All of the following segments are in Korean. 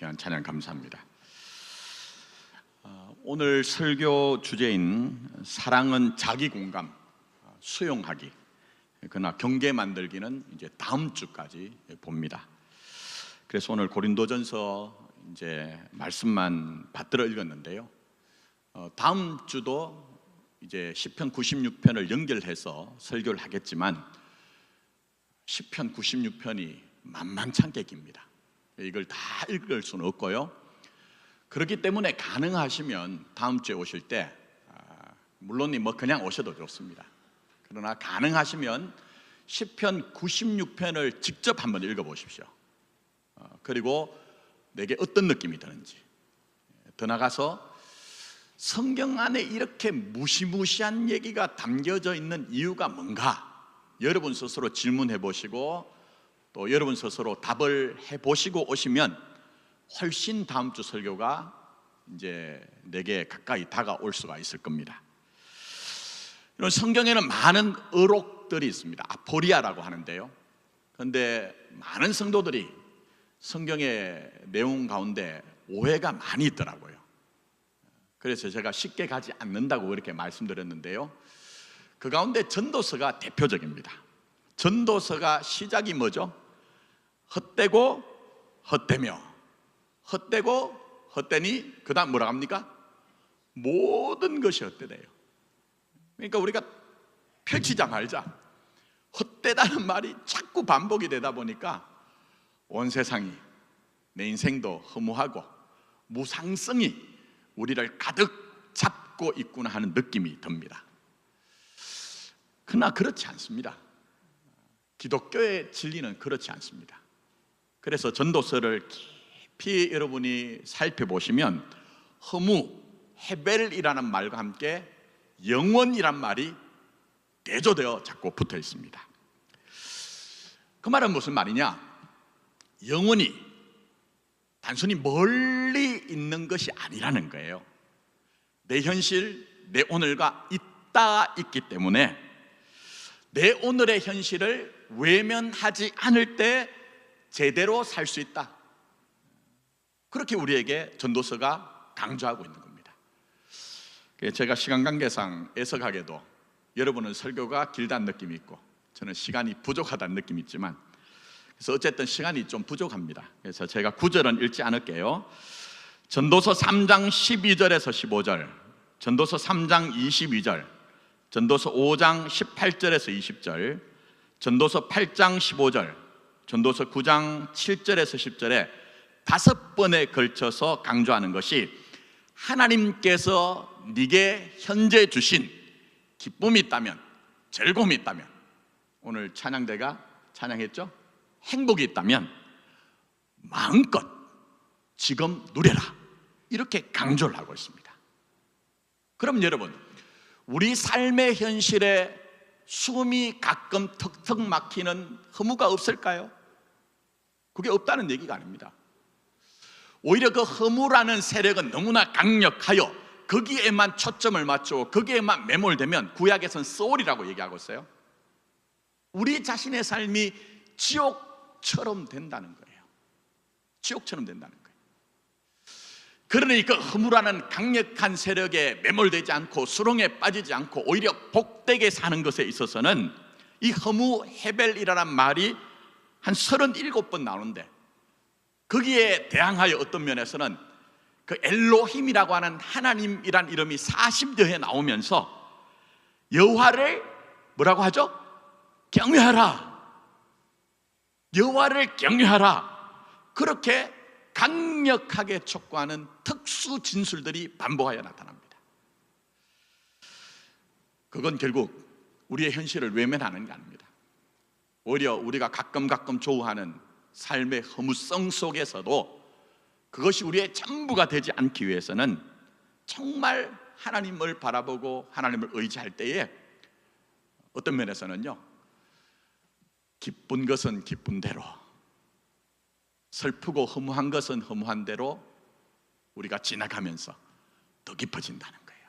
귀한 찬양 감사합니다. 오늘 설교 주제인 사랑은 자기 공감, 수용하기, 그러나 경계 만들기는 이제 다음 주까지 봅니다. 그래서 오늘 고린도전서 이제 말씀만 받들어 읽었는데요. 다음 주도 이제 시편 96편을 연결해서 설교를 하겠지만 시편 96편이 만만찮게 깁니다. 이걸 다 읽을 수는 없고요. 그렇기 때문에 가능하시면 다음 주에 오실 때 물론 뭐 그냥 오셔도 좋습니다. 그러나 가능하시면 시편 96편을 직접 한번 읽어보십시오. 그리고 내게 어떤 느낌이 드는지, 더 나가서 성경 안에 이렇게 무시무시한 얘기가 담겨져 있는 이유가 뭔가 여러분 스스로 질문해 보시고 또 여러분 스스로 답을 해 보시고 오시면 훨씬 다음 주 설교가 이제 내게 가까이 다가올 수가 있을 겁니다. 이런 성경에는 많은 어록들이 있습니다. 아포리아라고 하는데요. 그런데 많은 성도들이 성경의 내용 가운데 오해가 많이 있더라고요. 그래서 제가 쉽게 가지 않는다고 그렇게 말씀드렸는데요. 그 가운데 전도서가 대표적입니다. 전도서가 시작이 뭐죠? 헛되고 헛되며, 헛되고 헛되니 그 다음 뭐라고 합니까? 모든 것이 헛되대요. 그러니까 우리가 펼치자 말자 헛되다는 말이 자꾸 반복이 되다 보니까 온 세상이, 내 인생도 허무하고 무상성이 우리를 가득 잡고 있구나 하는 느낌이 듭니다. 그러나 그렇지 않습니다. 기독교의 진리는 그렇지 않습니다. 그래서 전도서를 깊이 여러분이 살펴보시면 허무, 헤벨이라는 말과 함께 영원이란 말이 대조되어 자꾸 붙어 있습니다. 그 말은 무슨 말이냐? 영원이 단순히 멀리 있는 것이 아니라는 거예요. 내 현실, 내 오늘과 있기 때문에 내 오늘의 현실을 외면하지 않을 때 제대로 살 수 있다. 그렇게 우리에게 전도서가 강조하고 있는 겁니다. 제가 시간 관계상 애석하게도 여러분은 설교가 길다는 느낌이 있고 저는 시간이 부족하다는 느낌이 있지만, 그래서 어쨌든 시간이 좀 부족합니다. 그래서 제가 구절은 읽지 않을게요. 전도서 3장 12절에서 15절, 전도서 3장 22절, 전도서 5장 18절에서 20절, 전도서 8장 15절, 전도서 9장 7절에서 10절에 5번에 걸쳐서 강조하는 것이 하나님께서 네게 현재 주신 기쁨이 있다면, 즐거움이 있다면, 오늘 찬양대가 찬양했죠? 행복이 있다면 마음껏 지금 누려라, 이렇게 강조를 하고 있습니다. 그럼 여러분, 우리 삶의 현실에 숨이 가끔 턱턱 막히는 허무가 없을까요? 그게 없다는 얘기가 아닙니다. 오히려 그 허무라는 세력은 너무나 강력하여 거기에만 초점을 맞추고 거기에만 매몰되면 구약에서는 소울이라고 얘기하고 있어요. 우리 자신의 삶이 지옥처럼 된다는 거예요. 지옥처럼 된다는 거예요. 그러니 그 허무라는 강력한 세력에 매몰되지 않고 수렁에 빠지지 않고 오히려 복되게 사는 것에 있어서는 이 허무 헤벨이라는 말이 한 37번 나오는데, 거기에 대항하여 어떤 면에서는 그 엘로힘이라고 하는 하나님이란 이름이 40여 회 나오면서 여호와를 뭐라고 하죠? 경외하라, 여호와를 경외하라, 그렇게 강력하게 촉구하는 특수 진술들이 반복하여 나타납니다. 그건 결국 우리의 현실을 외면하는 게 아닙니다. 오히려 우리가 가끔 조우하는 삶의 허무성 속에서도 그것이 우리의 전부가 되지 않기 위해서는 정말 하나님을 바라보고 하나님을 의지할 때에 어떤 면에서는요, 기쁜 것은 기쁜 대로, 슬프고 허무한 것은 허무한 대로 우리가 지나가면서 더 깊어진다는 거예요.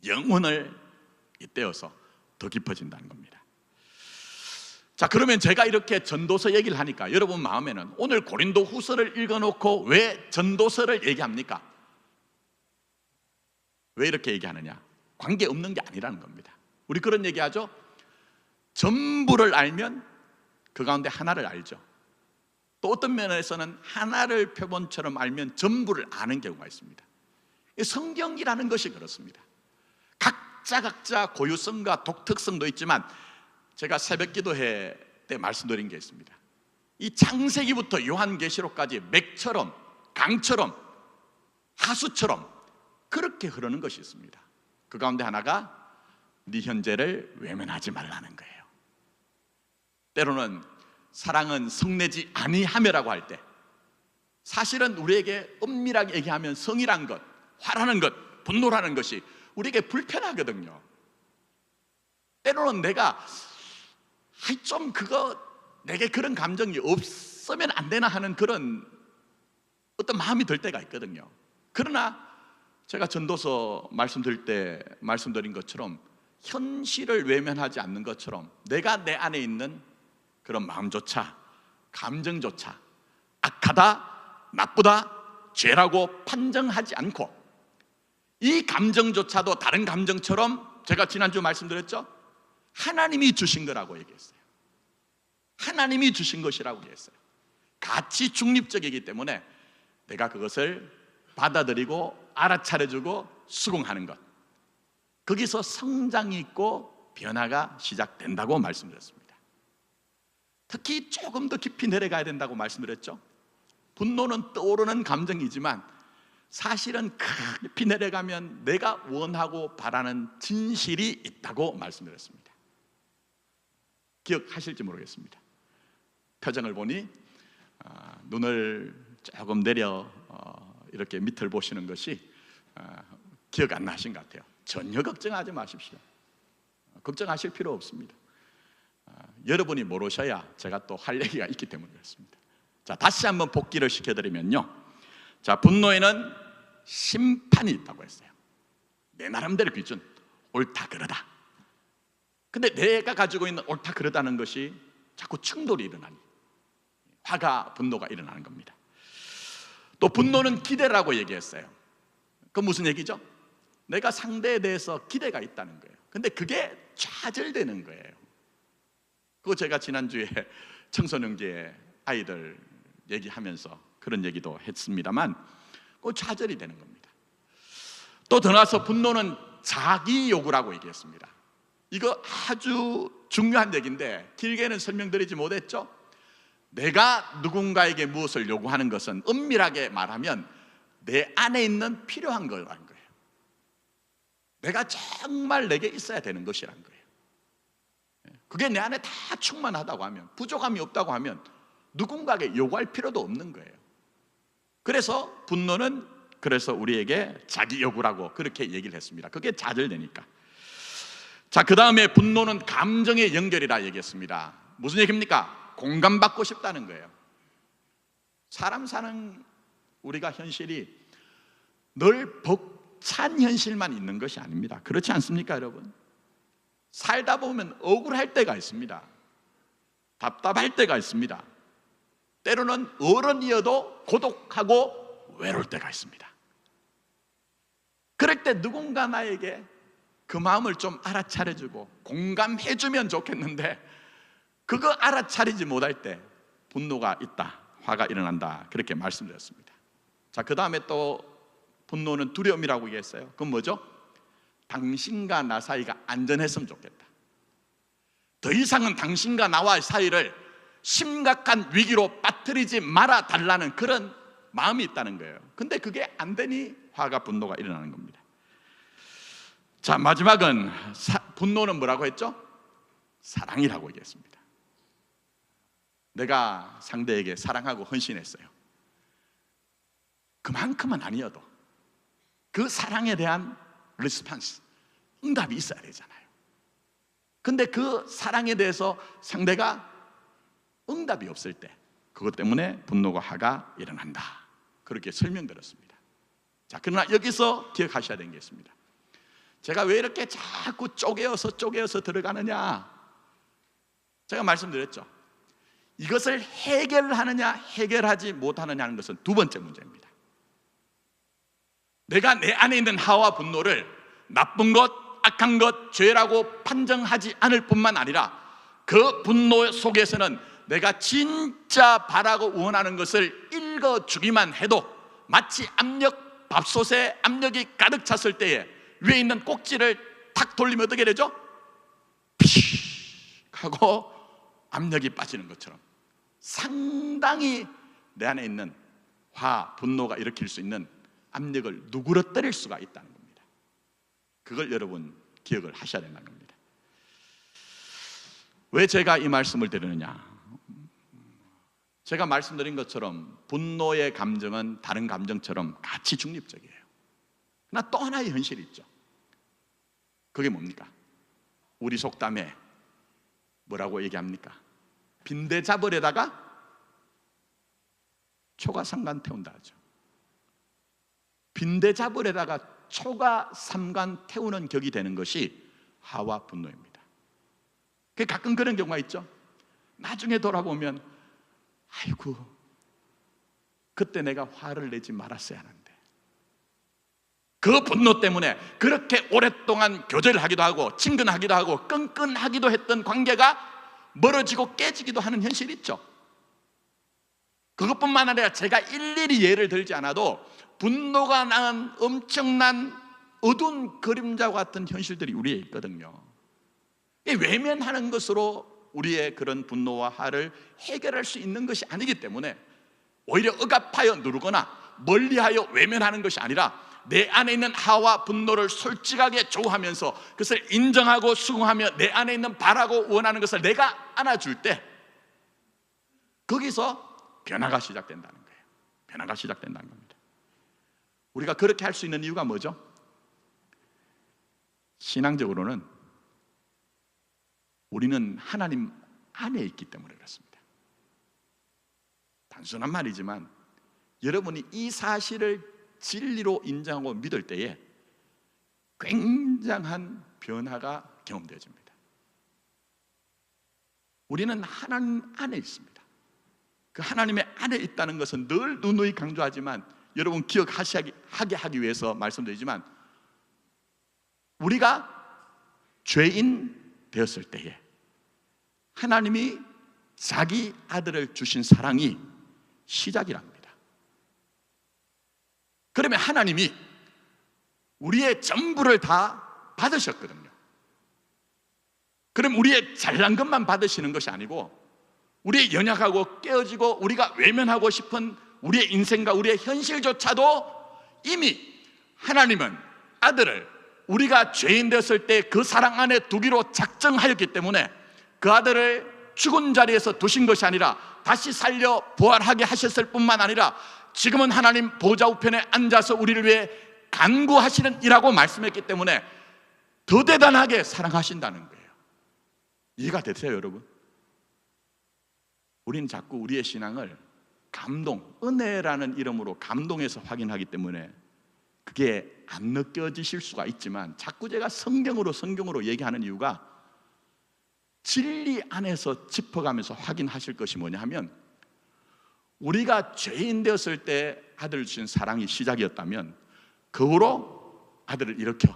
영혼을 잇대어서 더 깊어진다는 겁니다. 자, 그러면 제가 이렇게 전도서 얘기를 하니까 여러분 마음에는 오늘 고린도 후서를 읽어놓고 왜 전도서를 얘기합니까? 왜 이렇게 얘기하느냐? 관계없는 게 아니라는 겁니다. 우리 그런 얘기하죠. 전부를 알면 그 가운데 하나를 알죠. 또 어떤 면에서는 하나를 표본처럼 알면 전부를 아는 경우가 있습니다. 성경이라는 것이 그렇습니다. 각자 고유성과 독특성도 있지만 제가 새벽 기도회 때 말씀드린 게 있습니다. 이 창세기부터 요한계시록까지 맥처럼 강처럼 하수처럼 그렇게 흐르는 것이 있습니다. 그 가운데 하나가 네 현재를 외면하지 말라는 거예요. 때로는 사랑은 성내지 아니하며라고 할 때 사실은 우리에게 엄밀하게 얘기하면 성이란 것, 화라는 것, 분노라는 것이 우리에게 불편하거든요. 때로는 내가 좀 그거 내게 그런 감정이 없으면 안 되나 하는 그런 어떤 마음이 들 때가 있거든요. 그러나 제가 전도서 말씀드릴 때 말씀드린 것처럼 현실을 외면하지 않는 것처럼 내가 내 안에 있는 그런 마음조차 감정조차 악하다, 나쁘다, 죄라고 판정하지 않고 이 감정조차도 다른 감정처럼 제가 지난주 말씀드렸죠? 하나님이 주신 거라고 얘기했어요. 하나님이 주신 것이라고 얘기했어요. 가치 중립적이기 때문에 내가 그것을 받아들이고 알아차려주고 수긍하는 것, 거기서 성장이 있고 변화가 시작된다고 말씀드렸습니다. 특히 조금 더 깊이 내려가야 된다고 말씀드렸죠. 분노는 떠오르는 감정이지만 사실은 깊이 내려가면 내가 원하고 바라는 진실이 있다고 말씀드렸습니다. 기억하실지 모르겠습니다. 표정을 보니 눈을 조금 내려 이렇게 밑을 보시는 것이 기억 안 나신 것 같아요. 전혀 걱정하지 마십시오. 걱정하실 필요 없습니다. 여러분이 모르셔야 제가 또 할 얘기가 있기 때문에 그렇습니다. 자, 다시 한번 복기를 시켜드리면요, 자, 분노에는 심판이 있다고 했어요. 내 나름대로 기준, 옳다 그러다. 근데 내가 가지고 있는 옳다 그러다는 것이 자꾸 충돌이 일어나니 화가, 분노가 일어나는 겁니다. 또 분노는 기대라고 얘기했어요. 그건 무슨 얘기죠? 내가 상대에 대해서 기대가 있다는 거예요. 근데 그게 좌절되는 거예요. 그거 제가 지난주에 청소년기에 아이들 얘기하면서 그런 얘기도 했습니다만 그거 좌절이 되는 겁니다. 또 더 나아서 분노는 자기 요구라고 얘기했습니다. 이거 아주 중요한 얘기인데 길게는 설명드리지 못했죠. 내가 누군가에게 무엇을 요구하는 것은 엄밀하게 말하면 내 안에 있는 필요한 거라는 거예요. 내가 정말 내게 있어야 되는 것이라는 거예요. 그게 내 안에 다 충만하다고 하면, 부족함이 없다고 하면 누군가에게 요구할 필요도 없는 거예요. 그래서 분노는 그래서 우리에게 자기 요구라고 그렇게 얘기를 했습니다. 그게 좌절되니까. 자, 그 다음에 분노는 감정의 연결이라 얘기했습니다. 무슨 얘기입니까? 공감받고 싶다는 거예요. 사람 사는 우리가 현실이 늘 벅찬 현실만 있는 것이 아닙니다. 그렇지 않습니까, 여러분? 살다 보면 억울할 때가 있습니다. 답답할 때가 있습니다. 때로는 어른이어도 고독하고 외로울 때가 있습니다. 그럴 때 누군가 나에게 그 마음을 좀 알아차려주고 공감해주면 좋겠는데 그거 알아차리지 못할 때 분노가 있다, 화가 일어난다, 그렇게 말씀드렸습니다. 자, 그 다음에 또 분노는 두려움이라고 얘기했어요. 그건 뭐죠? 당신과 나 사이가 안전했으면 좋겠다. 더 이상은 당신과 나와의 사이를 심각한 위기로 빠뜨리지 말아 달라는 그런 마음이 있다는 거예요. 근데 그게 안 되니 화가, 분노가 일어나는 겁니다. 자, 마지막은 분노는 뭐라고 했죠? 사랑이라고 얘기했습니다. 내가 상대에게 사랑하고 헌신했어요. 그만큼은 아니어도 그 사랑에 대한 리스폰스, 응답이 있어야 되잖아요. 근데 그 사랑에 대해서 상대가 응답이 없을 때 그것 때문에 분노가, 화가 일어난다, 그렇게 설명드렸습니다. 자, 그러나 여기서 기억하셔야 되는 게 있습니다. 제가 왜 이렇게 자꾸 쪼개어서 들어가느냐, 제가 말씀드렸죠. 이것을 해결하느냐 해결하지 못하느냐는 것은 두 번째 문제입니다. 내가 내 안에 있는 하와 분노를 나쁜 것, 악한 것, 죄라고 판정하지 않을 뿐만 아니라 그 분노 속에서는 내가 진짜 바라고 원하는 것을 읽어주기만 해도 마치 밥솥에 압력이 가득 찼을 때에 위에 있는 꼭지를 탁 돌리면 어떻게 되죠? 피쉬 하고 압력이 빠지는 것처럼 상당히 내 안에 있는 분노가 일으킬 수 있는 압력을 누그러뜨릴 수가 있다는 겁니다. 그걸 여러분 기억을 하셔야 된다는 겁니다. 왜 제가 이 말씀을 드리느냐? 제가 말씀드린 것처럼 분노의 감정은 다른 감정처럼 같이 중립적이에요. 그러나 또 하나의 현실이 있죠. 그게 뭡니까? 우리 속담에 뭐라고 얘기합니까? 빈대잡으려다가 초가삼간 태운다 하죠. 빈대잡으려다가 초가삼간 태우는 격이 되는 것이 하와 분노입니다. 가끔 그런 경우가 있죠. 나중에 돌아보면 아이고 그때 내가 화를 내지 말았어야 하는데, 그 분노 때문에 그렇게 오랫동안 교제를 하기도 하고 친근하기도 하고 끈끈하기도 했던 관계가 멀어지고 깨지기도 하는 현실이 있죠. 그것뿐만 아니라 제가 일일이 예를 들지 않아도 분노가 난 엄청난 어두운 그림자와 같은 현실들이 우리에 있거든요. 외면하는 것으로 우리의 그런 분노와 화를 해결할 수 있는 것이 아니기 때문에 오히려 억압하여 누르거나 멀리하여 외면하는 것이 아니라 내 안에 있는 하와 분노를 솔직하게 조우하면서 그것을 인정하고 수긍하며 내 안에 있는 바라고 원하는 것을 내가 안아줄 때 거기서 변화가 시작된다는 거예요. 변화가 시작된다는 겁니다. 우리가 그렇게 할 수 있는 이유가 뭐죠? 신앙적으로는 우리는 하나님 안에 있기 때문에 그렇습니다. 단순한 말이지만 여러분이 이 사실을 진리로 인정하고 믿을 때에 굉장한 변화가 경험되어집니다. 우리는 하나님 안에 있습니다. 그 하나님의 안에 있다는 것은 늘 누누이 강조하지만 여러분 기억하게 하기 위해서 말씀드리지만, 우리가 죄인 되었을 때에 하나님이 자기 아들을 주신 사랑이 시작이랍니다. 그러면 하나님이 우리의 전부를 다 받으셨거든요. 그럼 우리의 잘난 것만 받으시는 것이 아니고 우리의 연약하고 깨어지고 우리가 외면하고 싶은 우리의 인생과 우리의 현실조차도 이미 하나님은 아들을 우리가 죄인 되었을 때 그 사랑 안에 두기로 작정하였기 때문에 그 아들을 죽은 자리에서 두신 것이 아니라 다시 살려 부활하게 하셨을 뿐만 아니라 지금은 하나님 보좌 우편에 앉아서 우리를 위해 간구하시는 이라고 말씀했기 때문에 더 대단하게 사랑하신다는 거예요. 이해가 되세요, 여러분? 우리는 자꾸 우리의 신앙을 감동, 은혜라는 이름으로 감동해서 확인하기 때문에 그게 안 느껴지실 수가 있지만, 자꾸 제가 성경으로 얘기하는 이유가 진리 안에서 짚어가면서 확인하실 것이 뭐냐 하면, 우리가 죄인 되었을 때 아들을 주신 사랑이 시작이었다면 그 후로 아들을 일으켜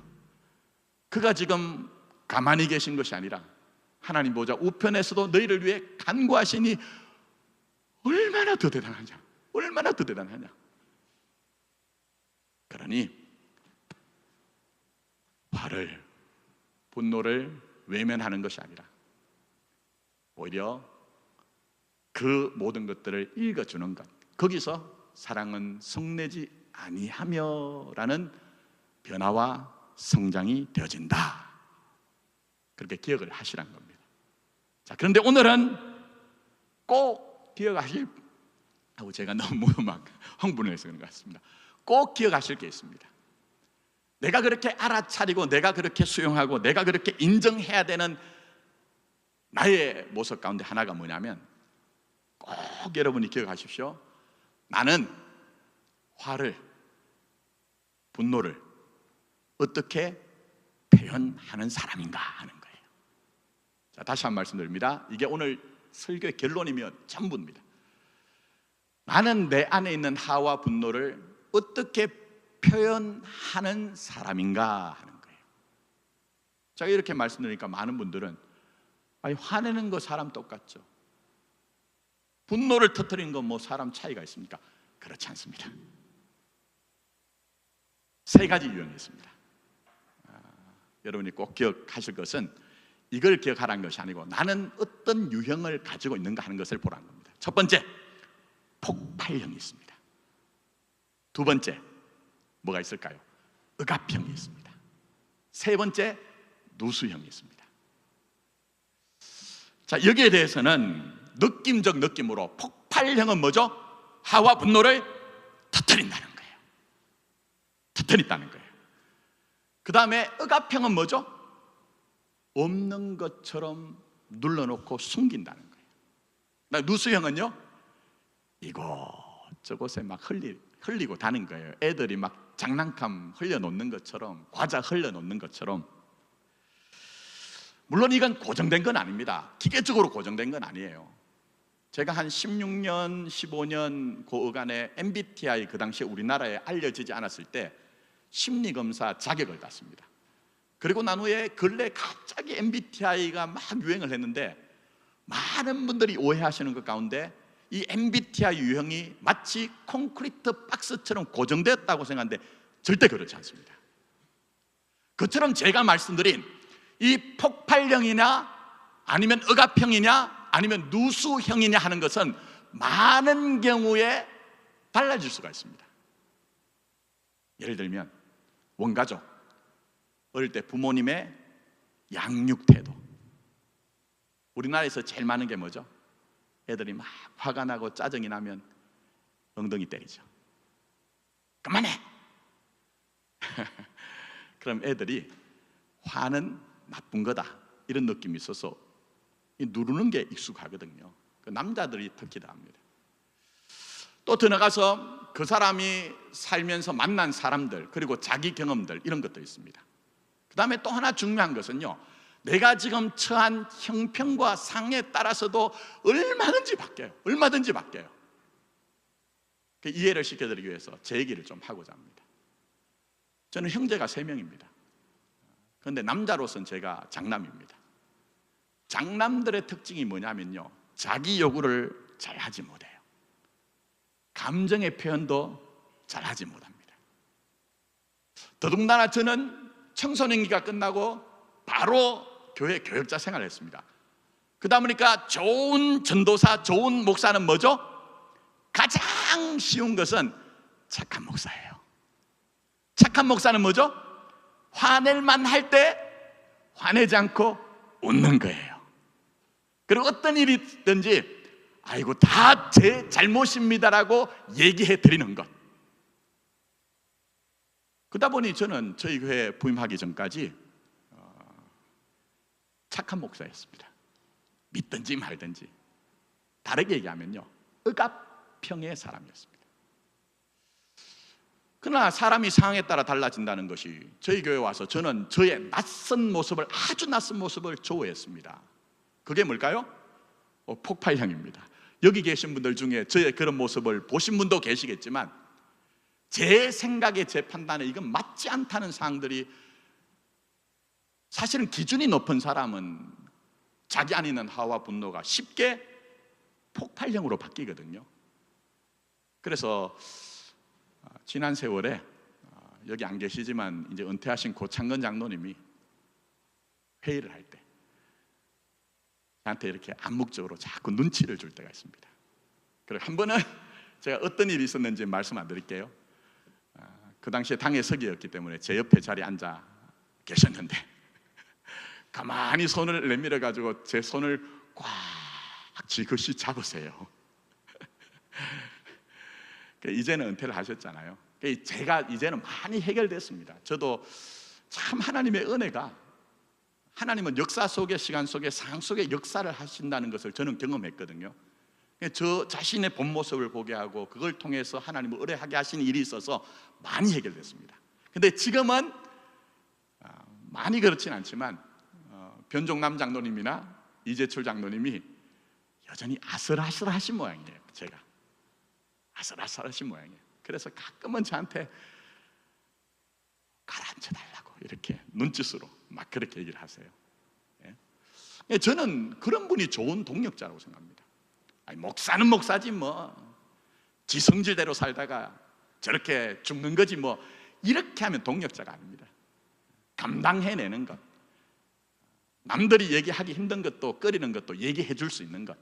그가 지금 가만히 계신 것이 아니라 하나님 보좌 우편에서도 너희를 위해 간구하시니 얼마나 더 대단하냐, 얼마나 더 대단하냐. 그러니 화를, 분노를 외면하는 것이 아니라 오히려 그 모든 것들을 읽어주는 것, 거기서 사랑은 성내지 아니하며 라는 변화와 성장이 되어진다. 그렇게 기억을 하시라는 겁니다. 자, 그런데 오늘은 꼭 기억하실, 제가 너무 막 흥분을 해서 그런 것 같습니다. 꼭 기억하실 게 있습니다. 내가 그렇게 알아차리고 내가 그렇게 수용하고 내가 그렇게 인정해야 되는 나의 모습 가운데 하나가 뭐냐면, 꼭 여러분이 기억하십시오. 나는 화를, 분노를 어떻게 표현하는 사람인가 하는 거예요. 자, 다시 한 번 말씀드립니다. 이게 오늘 설교의 결론이며 전부입니다. 나는 내 안에 있는 하와 분노를 어떻게 표현하는 사람인가 하는 거예요. 제가 이렇게 말씀드리니까 많은 분들은 아니, 화내는 거 사람 똑같죠. 분노를 터뜨리는 건 뭐 사람 차이가 있습니까? 그렇지 않습니다. 세 가지 유형이 있습니다. 여러분이 꼭 기억하실 것은 이걸 기억하라는 것이 아니고 나는 어떤 유형을 가지고 있는가 하는 것을 보라는 겁니다. 첫 번째, 폭발형이 있습니다. 두 번째, 뭐가 있을까요? 억압형이 있습니다. 세 번째, 누수형이 있습니다. 자, 여기에 대해서는 느낌적 느낌으로 폭발형은 뭐죠? 하와 분노를 터뜨린다는 거예요. 터뜨린다는 거예요. 그 다음에 억압형은 뭐죠? 없는 것처럼 눌러놓고 숨긴다는 거예요. 누수형은요, 이곳저곳에 막 흘리고 다는 거예요. 애들이 막 장난감 흘려놓는 것처럼, 과자 흘려놓는 것처럼. 물론 이건 고정된 건 아닙니다. 기계적으로 고정된 건 아니에요. 제가 한 16년, 15년 그 어간에 MBTI 그 당시에 우리나라에 알려지지 않았을 때 심리검사 자격을 땄습니다. 그리고 난 후에 근래 갑자기 MBTI가 막 유행을 했는데 많은 분들이 오해하시는 것 가운데 이 MBTI 유형이 마치 콘크리트 박스처럼 고정되었다고 생각하는데 절대 그렇지 않습니다. 그처럼 제가 말씀드린 이 폭발형이냐 아니면 억압형이냐 아니면 누수형이냐 하는 것은 많은 경우에 달라질 수가 있습니다. 예를 들면 원가족, 어릴 때 부모님의 양육 태도. 우리나라에서 제일 많은 게 뭐죠? 애들이 막 화가 나고 짜증이 나면 엉덩이 때리죠. 그만해! 그럼 애들이 화는 나쁜 거다 이런 느낌이 있어서 누르는 게 익숙하거든요. 남자들이 특히 다 합니다. 또 더 나가서 그 사람이 살면서 만난 사람들 그리고 자기 경험들 이런 것도 있습니다. 그 다음에 또 하나 중요한 것은요, 내가 지금 처한 형편과 상에 따라서도 얼마든지 바뀌어요. 얼마든지 바뀌어요. 이해를 시켜드리기 위해서 제 얘기를 좀 하고자 합니다. 저는 형제가 3명입니다. 그런데 남자로서는 제가 장남입니다. 장남들의 특징이 뭐냐면요, 자기 요구를 잘 하지 못해요. 감정의 표현도 잘 하지 못합니다. 더군다나 저는 청소년기가 끝나고 바로 교회 교역자 생활을 했습니다. 그러다 보니까 좋은 전도사, 좋은 목사는 뭐죠? 가장 쉬운 것은 착한 목사예요. 착한 목사는 뭐죠? 화낼만 할 때 화내지 않고 웃는 거예요. 그리고 어떤 일이 있든지 아이고 다 제 잘못입니다라고 얘기해 드리는 것. 그러다 보니 저는 저희 교회에 부임하기 전까지 착한 목사였습니다. 믿든지 말든지. 다르게 얘기하면요, 억압형의 사람이었습니다. 그러나 사람이 상황에 따라 달라진다는 것이 저희 교회에 와서 저는 저의 낯선 모습을, 아주 낯선 모습을 좋아했습니다. 그게 뭘까요? 폭발형입니다. 여기 계신 분들 중에 저의 그런 모습을 보신 분도 계시겠지만 제 생각에, 제 판단에 이건 맞지 않다는 사항들이, 사실은 기준이 높은 사람은 자기 안에 있는 하와 분노가 쉽게 폭발형으로 바뀌거든요. 그래서 지난 세월에 여기 안 계시지만 이제 은퇴하신 고창근 장로님이 회의를 할 때 저한테 이렇게 암묵적으로 자꾸 눈치를 줄 때가 있습니다. 그리고 한 번은 제가 어떤 일이 있었는지 말씀 안 드릴게요. 그 당시에 당회석이었기 때문에 제 옆에 자리에 앉아 계셨는데 가만히 손을 내밀어 가지고 제 손을 꽉 지그시 잡으세요. 이제는 은퇴를 하셨잖아요. 제가 이제는 많이 해결됐습니다. 저도 참 하나님의 은혜가, 하나님은 역사 속의, 시간 속에, 상황 속에 역사를 하신다는 것을 저는 경험했거든요. 저 자신의 본 모습을 보게 하고 그걸 통해서 하나님을 의뢰하게 하시는 일이 있어서 많이 해결됐습니다. 근데 지금은 많이 그렇진 않지만 변종남 장로님이나 이재철 장로님이 여전히 아슬아슬하신 모양이에요. 제가 아슬아슬하신 모양이에요. 그래서 가끔은 저한테 가라앉혀달라고 이렇게 눈짓으로 막 그렇게 얘기를 하세요. 예? 저는 그런 분이 좋은 동력자라고 생각합니다. 아니, 목사는 목사지 뭐 지 성질대로 살다가 저렇게 죽는 거지 뭐 이렇게 하면 동력자가 아닙니다. 감당해내는 것, 남들이 얘기하기 힘든 것도 꺼리는 것도 얘기해 줄 수 있는 것.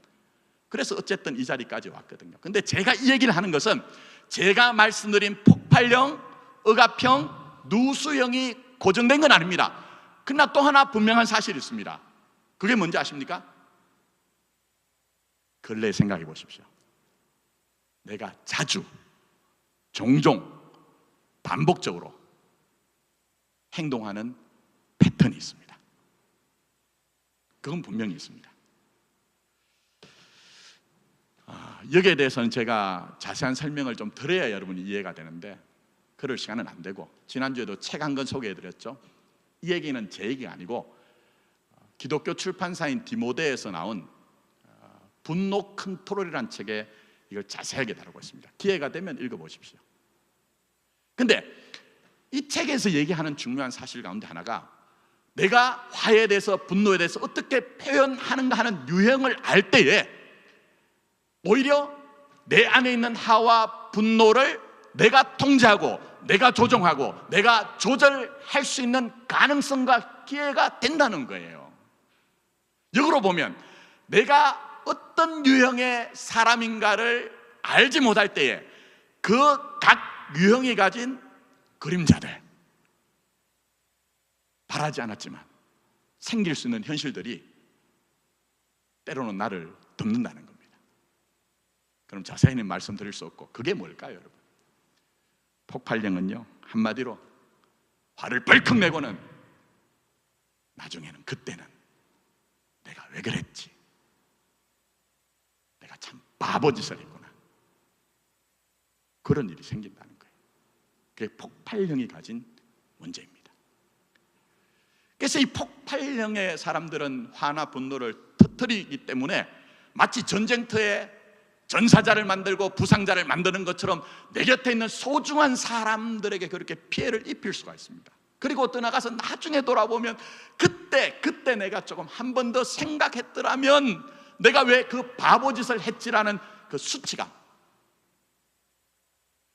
그래서 어쨌든 이 자리까지 왔거든요. 근데 제가 이 얘기를 하는 것은 제가 말씀드린 폭발형, 억압형, 누수형이 고정된 건 아닙니다. 그러나 또 하나 분명한 사실이 있습니다. 그게 뭔지 아십니까? 근래에 생각해 보십시오. 내가 자주, 종종, 반복적으로 행동하는 패턴이 있습니다. 그건 분명히 있습니다. 여기에 대해서는 제가 자세한 설명을 좀 드려야 여러분이 이해가 되는데 그럴 시간은 안 되고, 지난주에도 책 한 권 소개해드렸죠. 이 얘기는 제 얘기가 아니고 기독교 출판사인 디모데에서 나온 분노 컨트롤이라는 책에 이걸 자세하게 다루고 있습니다. 기회가 되면 읽어보십시오. 근데 이 책에서 얘기하는 중요한 사실 가운데 하나가 내가 화에 대해서, 분노에 대해서 어떻게 표현하는가 하는 유형을 알 때에 오히려 내 안에 있는 화와 분노를 내가 통제하고 내가 조정하고 내가 조절할 수 있는 가능성과 기회가 된다는 거예요. 역으로 보면 내가 어떤 유형의 사람인가를 알지 못할 때에 그 각 유형이 가진 그림자들, 바라지 않았지만 생길 수 있는 현실들이 때로는 나를 덮는다는 겁니다. 그럼 자세히는 말씀드릴 수 없고, 그게 뭘까요, 여러분? 폭발력은요, 한마디로 화를 벌컥 내고는 나중에는, 그때는 내가 왜 그랬지? 내가 참 바보짓을 했구나. 그런 일이 생긴다는 거예요. 그게 폭발형이 가진 문제입니다. 그래서 이 폭발형의 사람들은 화나 분노를 터뜨리기 때문에 마치 전쟁터에 전사자를 만들고 부상자를 만드는 것처럼 내 곁에 있는 소중한 사람들에게 그렇게 피해를 입힐 수가 있습니다. 그리고 떠나가서 나중에 돌아보면 그때 내가 조금 한 번 더 생각했더라면 내가 왜 그 바보짓을 했지라는 그 수치감,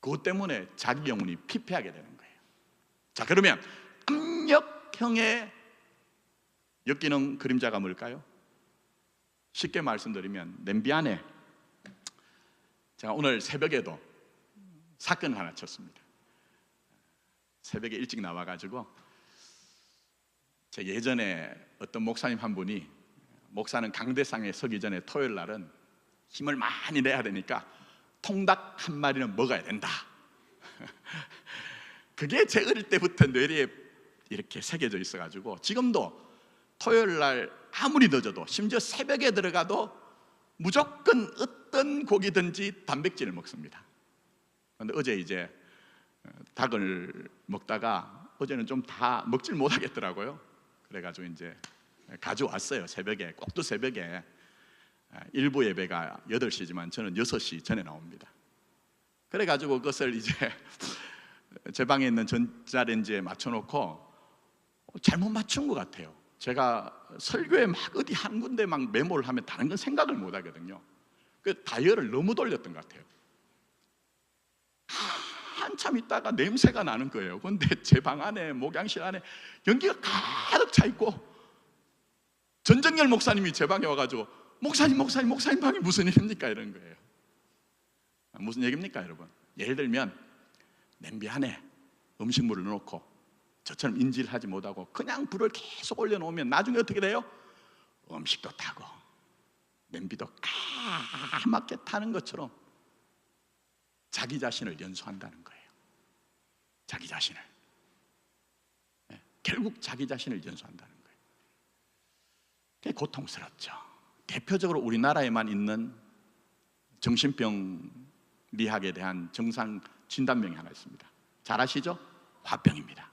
그것 때문에 자기 영혼이 피폐하게 되는 거예요. 자, 그러면 압력형의 역기능 그림자가 뭘까요? 쉽게 말씀드리면 냄비 안에, 제가 오늘 새벽에도 사건을 하나 쳤습니다. 새벽에 일찍 나와가지고 제 예전에 어떤 목사님 한 분이, 목사는 강대상에 서기 전에 토요일 날은 힘을 많이 내야 되니까 통닭 한 마리는 먹어야 된다. 그게 제 어릴 때부터 뇌리에 이렇게 새겨져 있어가지고 지금도 토요일 날 아무리 늦어도, 심지어 새벽에 들어가도 무조건 어떤 고기든지 단백질을 먹습니다. 그런데 어제 이제 닭을 먹다가 어제는 좀 다 먹질 못하겠더라고요. 그래가지고 이제 가져왔어요. 새벽에, 꼭두 새벽에. 일부 예배가 8시지만 저는 6시 전에 나옵니다. 그래가지고 그것을 이제 제 방에 있는 전자레인지에 맞춰놓고 잘못 맞춘 것 같아요. 제가 설교에 막 어디 한 군데 막 메모를 하면 다른 건 생각을 못 하거든요. 그 다이얼을 너무 돌렸던 것 같아요. 한참 있다가 냄새가 나는 거예요. 그런데 제 방 안에, 목양실 안에 연기가 가득 차 있고, 전정열 목사님이 제 방에 와가지고 목사님 방이 무슨 일입니까? 이런 거예요. 무슨 얘기입니까, 여러분? 예를 들면 냄비 안에 음식물을 넣어놓고 저처럼 인지를 하지 못하고 그냥 불을 계속 올려놓으면 나중에 어떻게 돼요? 음식도 타고 냄비도 까맣게 타는 것처럼 자기 자신을 연소한다는 거예요. 자기 자신을, 결국 자기 자신을 연소한다는 거예요. 그게 고통스럽죠. 대표적으로 우리나라에만 있는 정신병 리학에 대한 정상 진단명이 하나 있습니다. 잘 아시죠? 화병입니다.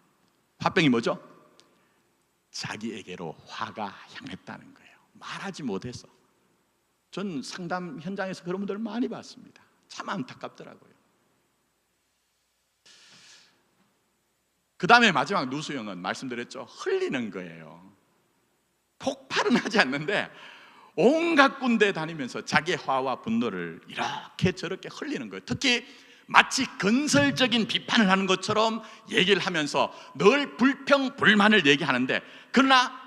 화병이 뭐죠? 자기에게로 화가 향했다는 거예요. 말하지 못해서. 전 상담 현장에서 그런 분들 많이 봤습니다. 참 안타깝더라고요. 그 다음에 마지막 누수형은 말씀드렸죠. 흘리는 거예요. 폭발은 하지 않는데 온갖 군데 다니면서 자기의 화와 분노를 이렇게 저렇게 흘리는 거예요. 특히 마치 건설적인 비판을 하는 것처럼 얘기를 하면서 늘 불평, 불만을 얘기하는데, 그러나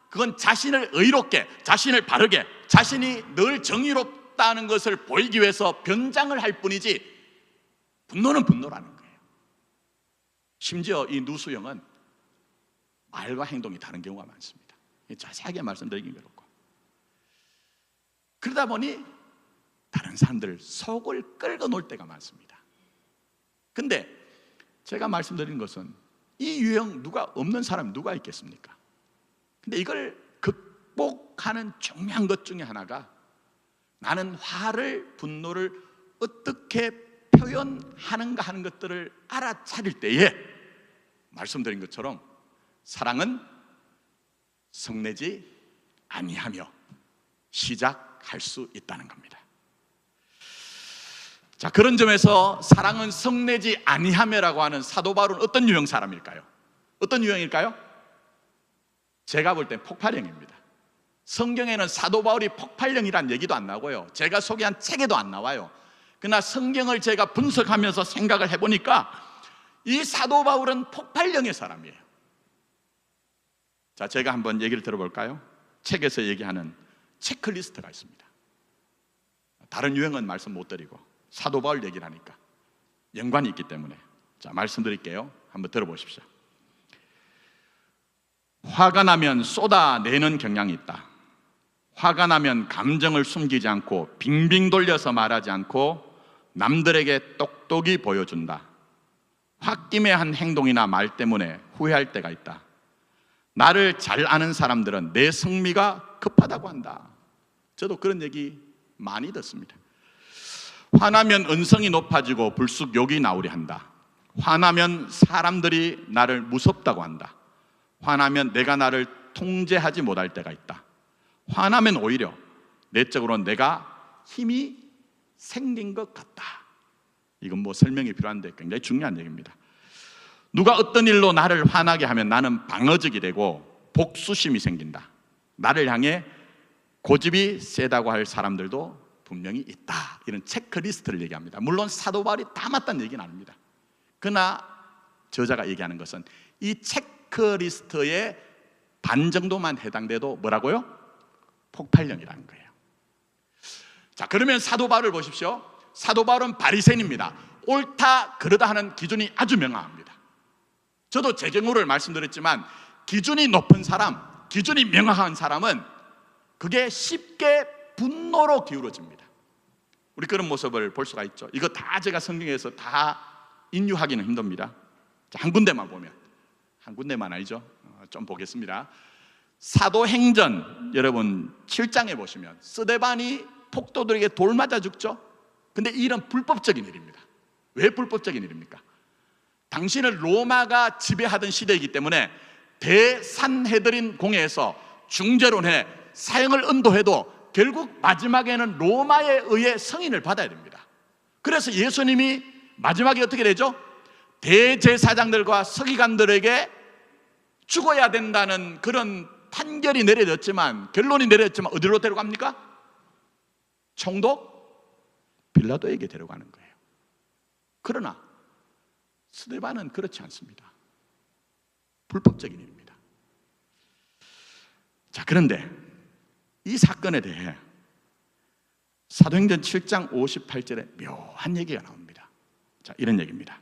그건 자신을 의롭게, 자신을 바르게, 자신이 늘 정의롭다는 것을 보이기 위해서 변장을 할 뿐이지 분노는 분노라는 거예요. 심지어 이 누수형은 말과 행동이 다른 경우가 많습니다. 자세하게 말씀드리긴 그렇고, 그러다 보니 다른 사람들 속을 끌고 놀 때가 많습니다. 근데 제가 말씀드리는 것은 이 유형 누가 없는 사람이 누가 있겠습니까? 근데 이걸 극복하는 중요한 것 중에 하나가, 나는 화를, 분노를 어떻게 표현하는가 하는 것들을 알아차릴 때에 말씀드린 것처럼 사랑은 성내지 아니하며 시작할 수 있다는 겁니다. 자, 그런 점에서 사랑은 성내지 아니하며라고 하는 사도 바울은 어떤 유형 사람일까요? 어떤 유형일까요? 제가 볼 땐 폭발형입니다. 성경에는 사도 바울이 폭발형이란 얘기도 안 나오고요, 제가 소개한 책에도 안 나와요. 그러나 성경을 제가 분석하면서 생각을 해보니까 이 사도 바울은 폭발형의 사람이에요. 자, 제가 한번 얘기를 들어볼까요? 책에서 얘기하는 체크리스트가 있습니다. 다른 유형은 말씀 못 드리고 사도 바울 얘기를 하니까 연관이 있기 때문에 자, 말씀드릴게요. 한번 들어보십시오. 화가 나면 쏟아내는 경향이 있다. 화가 나면 감정을 숨기지 않고 빙빙 돌려서 말하지 않고 남들에게 똑똑히 보여준다. 홧김에 한 행동이나 말 때문에 후회할 때가 있다. 나를 잘 아는 사람들은 내 성미가 급하다고 한다. 저도 그런 얘기 많이 듣습니다. 화나면 언성이 높아지고 불쑥 욕이 나오려 한다. 화나면 사람들이 나를 무섭다고 한다. 화나면 내가 나를 통제하지 못할 때가 있다. 화나면 오히려 내적으로 내가 힘이 생긴 것 같다. 이건 뭐 설명이 필요한데 굉장히 중요한 얘기입니다. 누가 어떤 일로 나를 화나게 하면 나는 방어적이 되고 복수심이 생긴다. 나를 향해 고집이 세다고 할 사람들도 분명히 있다. 이런 체크리스트를 얘기합니다. 물론 사도 바울이 다 맞다는 얘기는 아닙니다. 그러나 저자가 얘기하는 것은 이 체크리스트의 반 정도만 해당돼도 뭐라고요? 폭발형이라는 거예요. 자, 그러면 사도 바울을 보십시오. 사도 바울은 바리새인입니다. 옳다 그르다 하는 기준이 아주 명확합니다. 저도 제 경우를 말씀드렸지만 기준이 높은 사람, 기준이 명확한 사람은 그게 쉽게 분노로 기울어집니다. 우리 그런 모습을 볼 수가 있죠. 이거 다 제가 성경에서 다 인유하기는 힘듭니다. 자, 한 군데만 보면, 한 군데만 아니죠. 좀 보겠습니다. 사도행전 여러분 7장에 보시면 스데반이 폭도들에게 돌 맞아 죽죠. 근데 이 일은 불법적인 일입니다. 왜 불법적인 일입니까? 당시는 로마가 지배하던 시대이기 때문에 대산헤드린 공회에서 중재론해 사형을 언도해도 결국 마지막에는 로마에 의해 승인을 받아야 됩니다. 그래서 예수님이 마지막에 어떻게 되죠? 대제사장들과 서기관들에게 죽어야 된다는 그런 판결이 내려졌지만, 결론이 내려졌지만 어디로 데려갑니까? 총독 빌라도에게 데려가는 거예요. 그러나 스데반은 그렇지 않습니다. 불법적인 일입니다. 자, 그런데 이 사건에 대해 사도행전 7장 58절에 묘한 얘기가 나옵니다. 자, 이런 얘기입니다.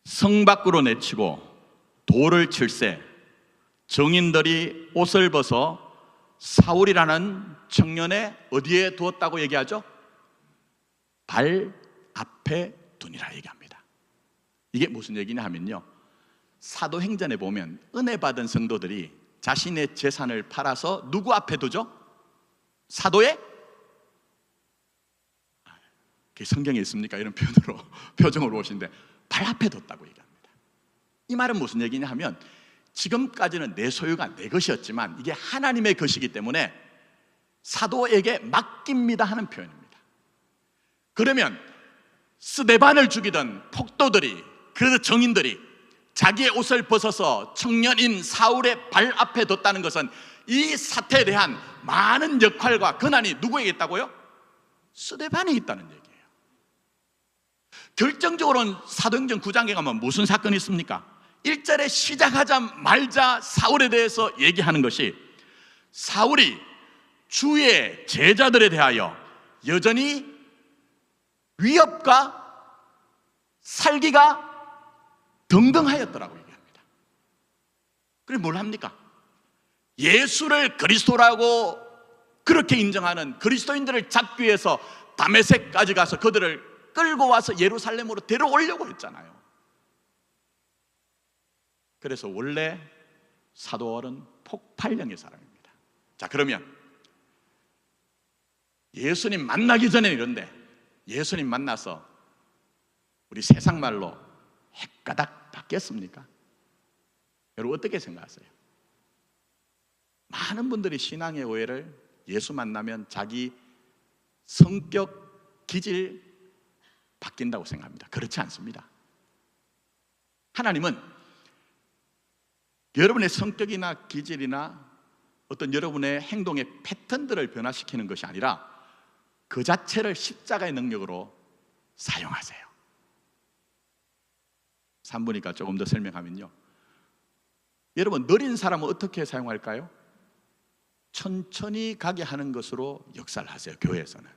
성 밖으로 내치고 돌을 칠새 정인들이 옷을 벗어 사울이라는 청년의 어디에 두었다고 얘기하죠? 발 앞에 두니라 얘기합니다. 이게 무슨 얘기냐 하면요, 사도행전에 보면 은혜 받은 성도들이 자신의 재산을 팔아서 누구 앞에 두죠? 사도의? 그게 성경에 있습니까? 이런 표정으로 오신데 발 앞에 뒀다고 얘기합니다. 이 말은 무슨 얘기냐 하면 지금까지는 내 소유가 내 것이었지만 이게 하나님의 것이기 때문에 사도에게 맡깁니다 하는 표현입니다. 그러면 스데반을 죽이던 폭도들이, 그 정인들이 자기의 옷을 벗어서 청년인 사울의 발 앞에 뒀다는 것은 이 사태에 대한 많은 역할과 권한이 누구에게 있다고요? 스데반에 있다는 얘기예요. 결정적으로는 사도행전 9장에 가면 무슨 사건이 있습니까? 1절에 시작하자마자 사울에 대해서 얘기하는 것이, 사울이 주의 제자들에 대하여 여전히 위협과 살기가 등등하였더라고 얘기합니다. 그래 뭘 합니까? 예수를 그리스도라고 그렇게 인정하는 그리스도인들을 잡기 위해서 다메섹까지 가서 그들을 끌고 와서 예루살렘으로 데려오려고 했잖아요. 그래서 원래 사도 바울은 폭발형의 사람입니다. 자, 그러면 예수님 만나기 전에 이런데 예수님 만나서 우리 세상 말로 헷가닥 바뀌었습니까? 여러분 어떻게 생각하세요? 많은 분들이 신앙의 오해를 예수 만나면 자기 성격, 기질 바뀐다고 생각합니다. 그렇지 않습니다. 하나님은 여러분의 성격이나 기질이나 어떤 여러분의 행동의 패턴들을 변화시키는 것이 아니라 그 자체를 십자가의 능력으로 사용하세요. 3부니까 조금 더 설명하면요, 여러분 느린 사람은 어떻게 사용할까요? 천천히 가게 하는 것으로 역사를 하세요. 교회에서는.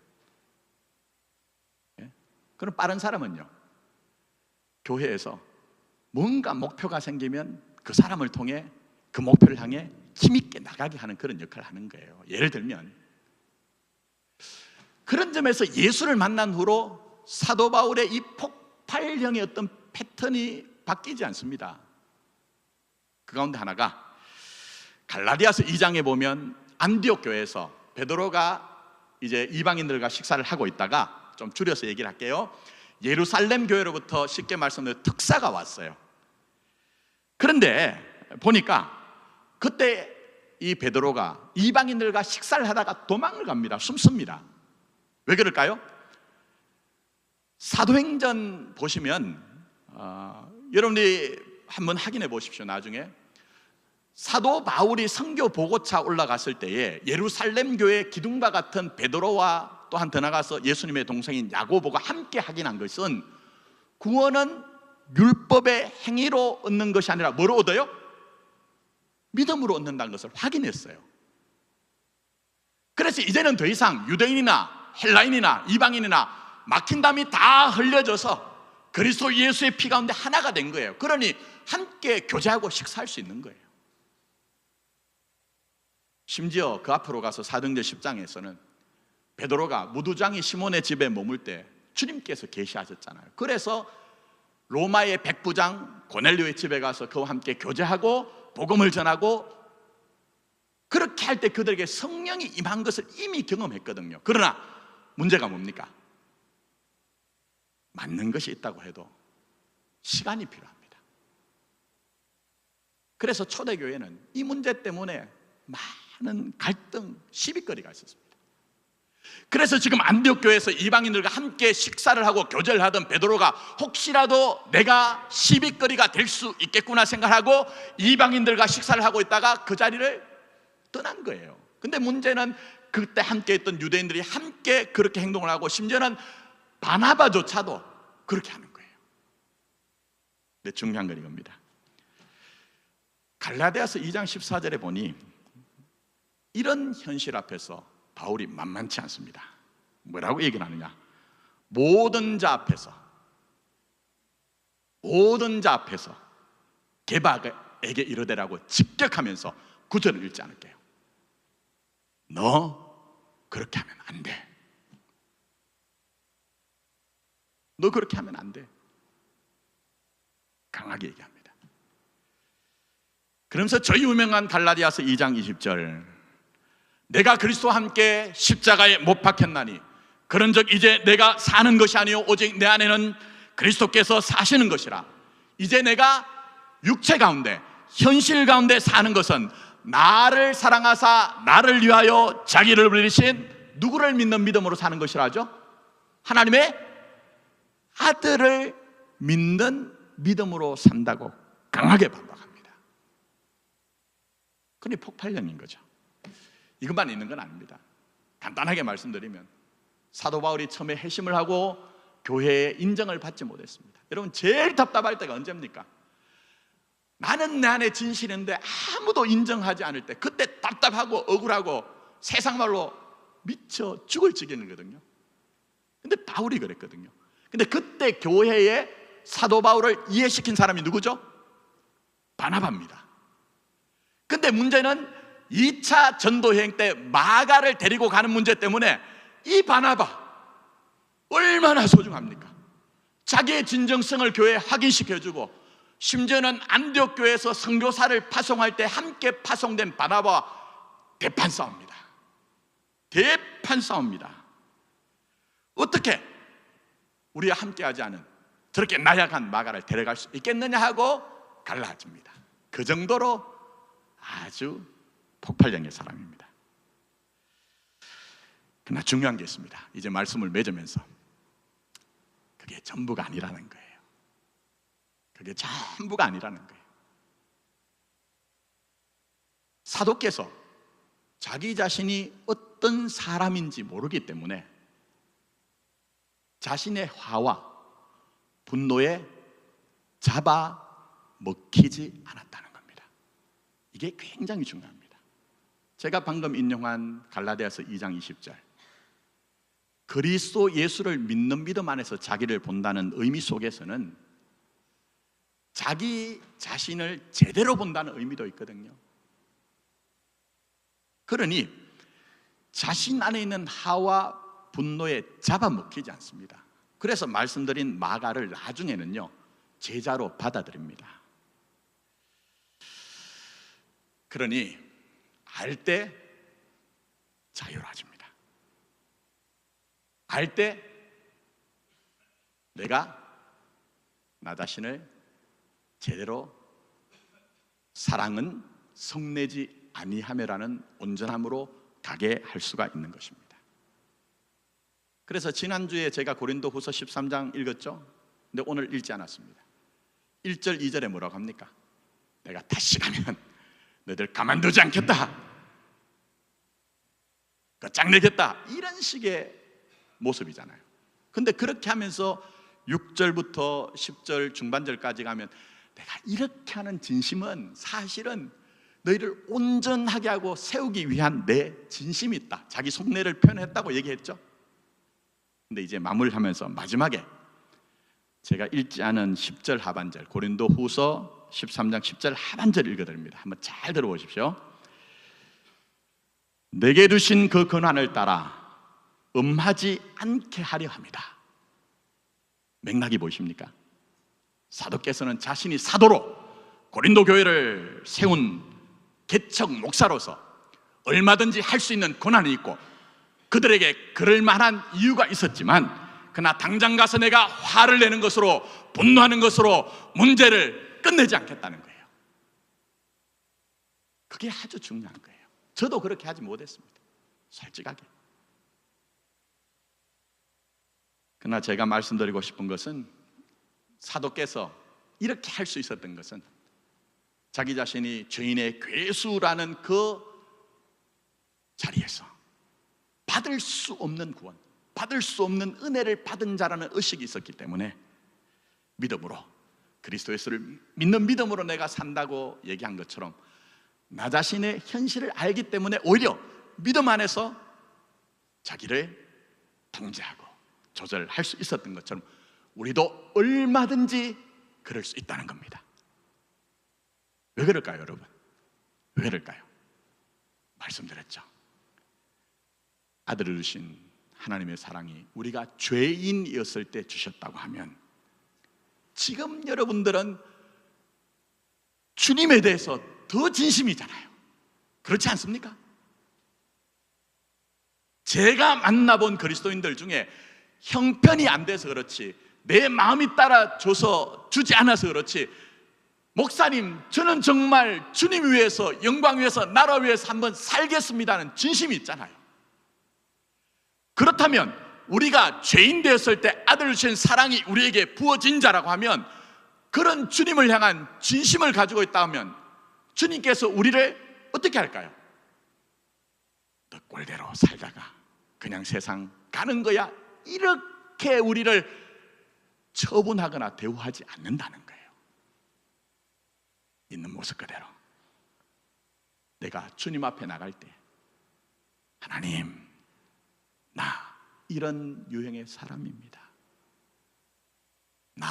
예? 그럼 빠른 사람은요, 교회에서 뭔가 목표가 생기면 그 사람을 통해 그 목표를 향해 힘있게 나가게 하는 그런 역할을 하는 거예요. 예를 들면 그런 점에서 예수를 만난 후로 사도 바울의 이 폭발형의 어떤 패턴이 바뀌지 않습니다. 그 가운데 하나가 갈라디아서 2장에 보면 안디옥 교회에서 베드로가 이제 이방인들과 식사를 하고 있다가, 좀 줄여서 얘기를 할게요, 예루살렘 교회로부터 쉽게 말씀드려 특사가 왔어요. 그런데 보니까 그때 이 베드로가 이방인들과 식사를 하다가 도망을 갑니다. 숨습니다. 왜 그럴까요? 사도행전 보시면 여러분들이 한번 확인해 보십시오. 나중에 사도 바울이 선교 보고차 올라갔을 때에 예루살렘 교회 기둥과 같은 베드로와 또 한 더 나가서 예수님의 동생인 야고보가 함께 확인한 것은 구원은 율법의 행위로 얻는 것이 아니라 뭐로 얻어요? 믿음으로 얻는다는 것을 확인했어요. 그래서 이제는 더 이상 유대인이나 헬라인이나 이방인이나 막힌 담이 다 흘려져서 그리스도 예수의 피 가운데 하나가 된 거예요. 그러니 함께 교제하고 식사할 수 있는 거예요. 심지어 그 앞으로 가서 사도행전 10장에서는 베드로가 무두장이 시몬의 집에 머물 때 주님께서 계시하셨잖아요. 그래서 로마의 백부장 고넬료의 집에 가서 그와 함께 교제하고 복음을 전하고, 그렇게 할 때 그들에게 성령이 임한 것을 이미 경험했거든요. 그러나 문제가 뭡니까? 맞는 것이 있다고 해도 시간이 필요합니다. 그래서 초대교회는 이 문제 때문에 많은 갈등, 시비거리가 있었습니다. 그래서 지금 안디옥 교회에서 이방인들과 함께 식사를 하고 교제를 하던 베드로가 혹시라도 내가 시비거리가 될 수 있겠구나 생각하고 이방인들과 식사를 하고 있다가 그 자리를 떠난 거예요. 근데 문제는 그때 함께 있던 유대인들이 함께 그렇게 행동을 하고 심지어는 바나바조차도 그렇게 하는 거예요. 근데 중요한 건 이겁니다. 갈라디아서 2장 14절에 보니 이런 현실 앞에서 바울이 만만치 않습니다. 뭐라고 얘기를 하느냐? 모든 자 앞에서 게바에게 이르되라고 직격하면서 9절을 읽지 않을게요. 너 그렇게 하면 안 돼. 너 그렇게 하면 안 돼. 강하게 얘기합니다. 그러면서 저 유명한 갈라디아서 2장 20절, 내가 그리스도와 함께 십자가에 못 박혔나니 그런즉 이제 내가 사는 것이 아니요 오직 내 안에는 그리스도께서 사시는 것이라. 이제 내가 육체 가운데 현실 가운데 사는 것은 나를 사랑하사 나를 위하여 자기를 버리신 누구를 믿는 믿음으로 사는 것이라죠? 하나님의 아들을 믿는 믿음으로 산다고 강하게 반박합니다. 그게 폭발력인 거죠. 이것만 있는 건 아닙니다. 간단하게 말씀드리면 사도 바울이 처음에 회심을 하고 교회의 인정을 받지 못했습니다. 여러분, 제일 답답할 때가 언제입니까? 나는 내 안에 진실인데 아무도 인정하지 않을 때, 그때 답답하고 억울하고 세상 말로 미쳐 죽을 지경이거든요. 근데 바울이 그랬거든요. 근데 그때 교회에 사도 바울을 이해시킨 사람이 누구죠? 바나바입니다. 근데 문제는 2차 전도여행 때 마가를 데리고 가는 문제 때문에 이 바나바 얼마나 소중합니까? 자기의 진정성을 교회에 확인시켜주고, 심지어는 안디옥 교회에서 선교사를 파송할 때 함께 파송된 바나바와 대판 싸웁니다. 대판 싸웁니다. 어떻게 우리와 함께하지 않은 저렇게 나약한 마가를 데려갈 수 있겠느냐 하고 갈라집니다. 그 정도로 아주 폭발력의 사람입니다. 그러나 중요한 게 있습니다. 이제 말씀을 맺으면서 그게 전부가 아니라는 거예요. 그게 전부가 아니라는 거예요. 사도께서 자기 자신이 어떤 사람인지 모르기 때문에 자신의 화와 분노에 잡아먹히지 않았다는 겁니다. 이게 굉장히 중요합니다. 제가 방금 인용한 갈라디아서 2장 20절, 그리스도 예수를 믿는 믿음 안에서 자기를 본다는 의미 속에서는 자기 자신을 제대로 본다는 의미도 있거든요. 그러니 자신 안에 있는 하와 분노에 잡아먹히지 않습니다. 그래서 말씀드린 마가를 나중에는요 제자로 받아들입니다. 그러니 알 때 자유로워집니다. 알 때 내가 나 자신을 제대로 사랑은 성내지 아니하며라는 온전함으로 가게 할 수가 있는 것입니다. 그래서 지난주에 제가 고린도후서 13장 읽었죠? 근데 오늘 읽지 않았습니다. 1절 2절에 뭐라고 합니까? 내가 다시 가면 너희들 가만두지 않겠다, 끝장내겠다, 이런 식의 모습이잖아요. 근데 그렇게 하면서 6절부터 10절 중반절까지 가면 내가 이렇게 하는 진심은 사실은 너희를 온전하게 하고 세우기 위한 내 진심이 있다, 자기 속내를 표현했다고 얘기했죠. 근데 이제 마무리하면서 마지막에 제가 읽지 않은 10절 하반절, 고린도후서 13장 10절 하반절 읽어드립니다. 한번 잘 들어보십시오. 내게 주신 그 권한을 따라 음하지 않게 하려 합니다. 맥락이 보이십니까? 사도께서는 자신이 사도로 고린도 교회를 세운 개척 목사로서 얼마든지 할 수 있는 권한이 있고 그들에게 그럴 만한 이유가 있었지만, 그러나 당장 가서 내가 화를 내는 것으로, 분노하는 것으로 문제를 끝내지 않겠다는 거예요. 그게 아주 중요한 거예요. 저도 그렇게 하지 못했습니다, 솔직하게. 그러나 제가 말씀드리고 싶은 것은, 사도께서 이렇게 할 수 있었던 것은 자기 자신이 죄인의 괴수라는 그 자리에서 받을 수 없는 구원, 받을 수 없는 은혜를 받은 자라는 의식이 있었기 때문에 믿음으로, 그리스도 예수를 믿는 믿음으로 내가 산다고 얘기한 것처럼 나 자신의 현실을 알기 때문에 오히려 믿음 안에서 자기를 통제하고 조절할 수 있었던 것처럼 우리도 얼마든지 그럴 수 있다는 겁니다. 왜 그럴까요, 여러분? 왜 그럴까요? 말씀드렸죠. 아들을 주신 하나님의 사랑이 우리가 죄인이었을 때 주셨다고 하면, 지금 여러분들은 주님에 대해서 더 진심이잖아요. 그렇지 않습니까? 제가 만나본 그리스도인들 중에 형편이 안 돼서 그렇지, 내 마음이 따라줘서 주지 않아서 그렇지, 목사님, 저는 정말 주님 위해서, 영광 위해서, 나라 위해서 한번 살겠습니다는 진심이 있잖아요. 그렇다면 우리가 죄인 되었을 때 아들 주신 사랑이 우리에게 부어진 자라고 하면, 그런 주님을 향한 진심을 가지고 있다 하면 주님께서 우리를 어떻게 할까요? 너 꼴대로 살다가 그냥 세상 가는 거야, 이렇게 우리를 처분하거나 대우하지 않는다는 거예요. 있는 모습 그대로 내가 주님 앞에 나갈 때, 하나님, 나 이런 유형의 사람입니다. 나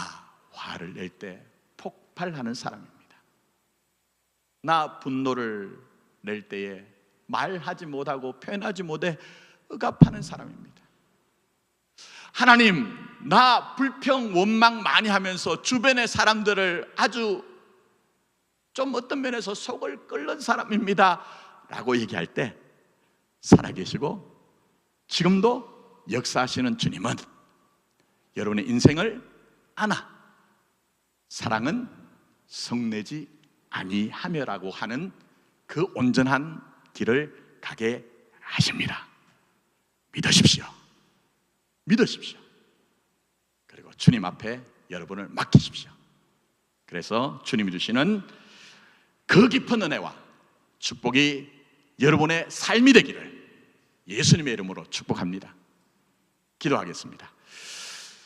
화를 낼 때 폭발하는 사람입니다. 나 분노를 낼 때에 말하지 못하고 표현하지 못해 억압하는 사람입니다. 하나님, 나 불평 원망 많이 하면서 주변의 사람들을 아주 좀 어떤 면에서 속을 끓는 사람입니다 라고 얘기할 때, 살아계시고 지금도 역사하시는 주님은 여러분의 인생을 아나 사랑은 성내지 아니하며라고 하는 그 온전한 길을 가게 하십니다. 믿으십시오. 믿으십시오. 그리고 주님 앞에 여러분을 맡기십시오. 그래서 주님이 주시는 그 깊은 은혜와 축복이 여러분의 삶이 되기를 예수님의 이름으로 축복합니다. 기도하겠습니다.